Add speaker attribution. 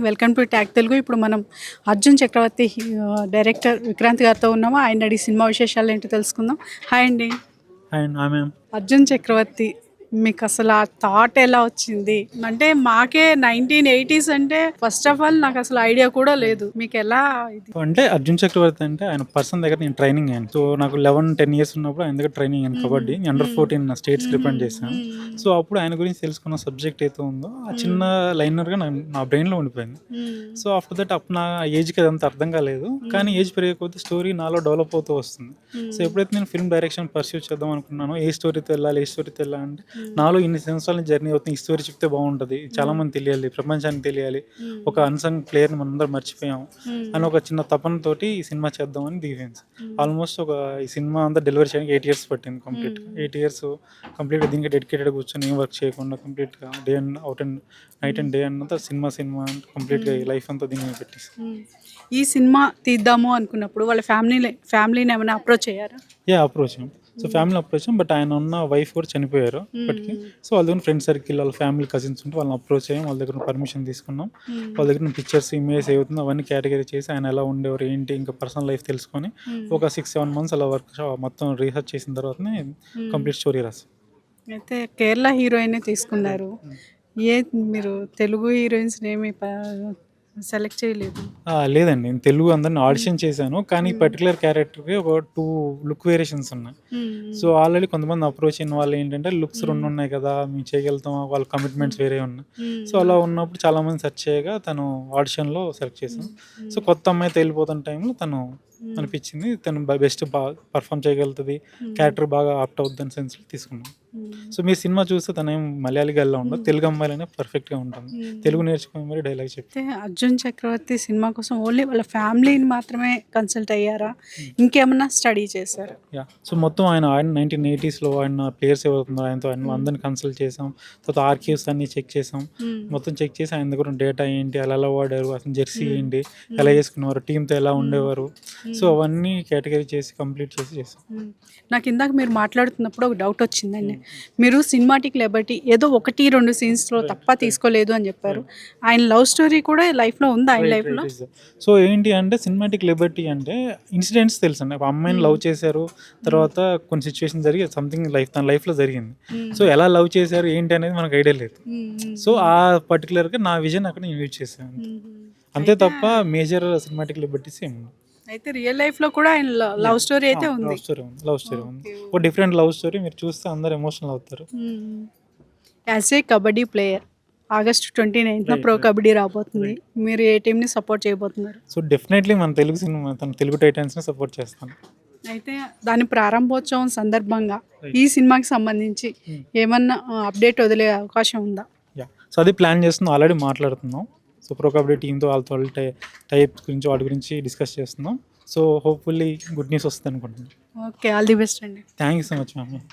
Speaker 1: Welcome to tag Telugu. ఇప్పుడు మనం అర్జున్ చక్రవర్తి director Vikrant గారితో ఉన్నాము. ఆయన అడిగి సినిమా విశేషాలు ఏంటో తెలుసుకుందాం. హాయ్ అండి.
Speaker 2: అండ్ ఆమె
Speaker 1: అర్జున్ చక్రవర్తి మీకు అసలు ఆ థాట్ ఎలా వచ్చింది? అంటే మాకే 1980s అంటే ఫస్ట్ ఆఫ్ ఆల్ నాకు అసలు ఐడియా కూడా లేదు. మీకు ఎలా ఇది?
Speaker 2: అంటే అర్జున్ చక్రవర్తి అంటే ఆయన పర్సన్ దగ్గర నేను ట్రైనింగ్ అయ్యాను. సో నాకు 11-10 ఇయర్స్ ఉన్నప్పుడు ఆయన దగ్గర ట్రైనింగ్ అయ్యాను కబడ్డీ. అండర్ 14 స్టేట్స్ రిప్రజెంట్ చేశాను. సో అప్పుడు ఆయన గురించి తెలుసుకున్న సబ్జెక్ట్ అయితే ఉందో ఆ చిన్న లైనర్గా నా బ్రెయిన్లో ఉండిపోయింది. సో ఆఫ్టర్ దట్ అప్పుడు నా ఏజ్కి అదంతా అర్థం కాలేదు. కానీ ఏజ్ పెరిగే కొద్దీ స్టోరీ నాలో డెవలప్ అవుతూ వస్తుంది. సో ఎప్పుడైతే నేను ఫిల్మ్ డైరెక్షన్ పర్స్యూ చేద్దాం అనుకున్నానో ఏ స్టోరీతో వెళ్ళాలి అంటే నాలో ఇన్ని సంవత్సరాల జర్నీ అవుతుంది, ఈ స్టోరీ చెప్తే బాగుంటుంది, చాలా మంది తెలియాలి, ప్రపంచానికి తెలియాలి, ఒక అన్సంగ్ ప్లేయర్ని మనందరం మర్చిపోయాము అని ఒక చిన్న తపనతోటి ఈ సినిమా చేద్దామని దిగింది. ఆల్మోస్ట్ ఈ సినిమా అంతా డెలివరీ చేయడానికి 8 years పట్టింది కంప్లీట్గా. 8 years కంప్లీట్గా దీనికి డెడికేటెడ్ కూర్చొని ఏం వర్క్ చేయకుండా కంప్లీట్గా day and out and night and day అంతా సినిమా కంప్లీట్గా ఈ లైఫ్ అంతా దీని మీద పెట్టేసి
Speaker 1: ఈ సినిమా తీద్దాము అనుకున్నప్పుడు వాళ్ళ ఫ్యామిలీని ఏమైనా అప్రోచ్ అయ్యారా?
Speaker 2: Approach so family approach, but ఆయన ఉన్న వైఫ్ కూడా చనిపోయారు ఇప్పటికి. సో వాళ్ళ దగ్గర ఫ్రెండ్ సర్కిల్, వాళ్ళ ఫ్యామిలీ కజిన్స్ ఉంటే వాళ్ళని అప్రోచ్ అయ్యాం. వాళ్ళ దగ్గర పర్మిషన్ తీసుకున్నాం. వాళ్ళ దగ్గర పిక్చర్స్, ఇమేజ్ ఏవుతుందో అవన్నీ కేటగిరీ చేసి ఆయన ఎలా ఉండేవారు ఏంటి ఇంకా పర్సనల్ లైఫ్ తెలుసుకొని ఒక 6-7 months అలా వర్క్ మొత్తం రీసెర్చ్ చేసిన తర్వాతనే కంప్లీట్ స్టోరీ రాసాం.
Speaker 1: అయితే కేరళ హీరోయిన్ తీసుకున్నారు. మీరు తెలుగు హీరోయిన్స్ ఏమి సెలెక్ట్ చేయలేదు?
Speaker 2: లేదండి, నేను తెలుగు అందరిని ఆడిషన్ చేశాను. కానీ పర్టికులర్ క్యారెక్టర్కి ఒక 2 లుక్ వేరియేషన్స్ ఉన్నాయి. సో ఆల్రెడీ కొంతమంది అప్రోచ్ అయిన వాళ్ళు ఏంటంటే లుక్స్ 2 ఉన్నాయి కదా, మేము చేయగలుగుతాం, వాళ్ళ కమిట్మెంట్స్ వేరే ఉన్నాయి. సో అలా ఉన్నప్పుడు చాలామంది సెర్చ్ చేయగా తను ఆడిషన్లో సెలెక్ట్ చేశాను. సో కొత్త అమ్మాయి తేలిపోతున్న టైంలో తను అనిపించింది తను బెస్ట్ బాగా పర్ఫామ్ చేయగలుగుతుంది, క్యారెక్టర్ బాగా ఆప్ట్ అవుతుంది అని సెన్స్లో తీసుకున్నాను. సో మీ సినిమా చూస్తే తను ఏం మలయాళీ గల్లా ఉండదు, తెలుగు అమ్మాయిలనే పర్ఫెక్ట్గా ఉంటుంది. తెలుగు నేర్చుకుని మరి డైలాగ్ చెప్తే.
Speaker 1: అర్జున్ చక్రవర్తి సినిమా కోసం ఓన్లీ వాళ్ళ ఫ్యామిలీని మాత్రమే కన్సల్ట్ అయ్యారా, ఇంకేమన్నా స్టడీ చేశారా?
Speaker 2: సో మొత్తం ఆయన 1980sలో ఆయన ప్లేయర్స్ ఎవరుతున్నారు ఆయనతో అందరిని కన్సల్ట్ చేసాం. తర్వాత ఆర్కీవ్స్ అన్ని చెక్ చేసాం. మొత్తం చెక్ చేసి ఆయన దగ్గర డేటా ఏంటి, అలా ఎలా వాడారు, అసలు జెర్సీ ఏంటి, ఎలా చేసుకునేవారు, టీంతో ఎలా ఉండేవారు, సో అవన్నీ కేటగిరీ చేసి కంప్లీట్ చేసాం.
Speaker 1: నాకు ఇందాక మీరు మాట్లాడుతున్నప్పుడు ఒక డౌట్ వచ్చిందండి. మీరు సినిమాటిక్ లిబర్టీ ఏదో 1-2 సీన్స్లో తప్ప తీసుకోలేదు అని చెప్పారు. ఆయన లవ్ స్టోరీ కూడా లైఫ్లో ఉంది ఆయన లైఫ్లో.
Speaker 2: సో ఏంటి అంటే సినిమాటిక్ లిబర్టీ అంటే ఇన్సిడెంట్స్ తెలుసు అండి. ఒక అమ్మాయిని లవ్ చేశారు, తర్వాత కొన్ని సిచ్యువేషన్ జరిగి సంథింగ్ తన లైఫ్లో జరిగింది. సో ఎలా లవ్ చేశారు ఏంటి అనేది మనకు ఐడియా లేదు. సో ఆ పర్టికులర్గా నా విజన్ అక్కడ నేను యూజ్ చేశాను అంతే తప్ప మేజర్ సినిమాటిక్ లిబర్టీస్ ఏమి.
Speaker 1: అయితే రియల్ లైఫ్లో కూడా ఆయన లవ్ స్టోరీ అయితే ఉంది.
Speaker 2: లవ్ స్టోరీ ఉంది. ఒక డిఫరెంట్ లవ్ స్టోరీ. మీరు చూస్తే అందరు ఎమోషనల్ అవుతారు.
Speaker 1: As a kabaddi player August 29th pro kabaddi రాబోతుంది. మీరు ఏ టీంని సపోర్ట్ చేయబోతున్నారు?
Speaker 2: సో డెఫినెట్లీ మన తెలుగు సినిమా తెలుగు టైటన్స్ని సపోర్ట్ చేస్తాను.
Speaker 1: అయితే దాని ప్రారంభోత్సవం సందర్భంగా ఈ సినిమాకి సంబంధించి ఏమన్నా అప్డేట్ వదిలే అవకాశం ఉందా?
Speaker 2: సో అది ప్లాన్ చేస్తున్నాం, ఆల్రెడీ మాట్లాడుతున్నాం. సో ప్రో కబడ్డీ టీంతో వాళ్ళతో టైప్స్ గురించి వాటి గురించి డిస్కస్ చేస్తున్నాం. సో హోప్ఫుల్లీ గుడ్ న్యూస్ వస్తుంది అనుకుంటున్నాను.
Speaker 1: ఓకే, ఆల్ ది బెస్ట్ అండి.
Speaker 2: Thank you so much ma'am.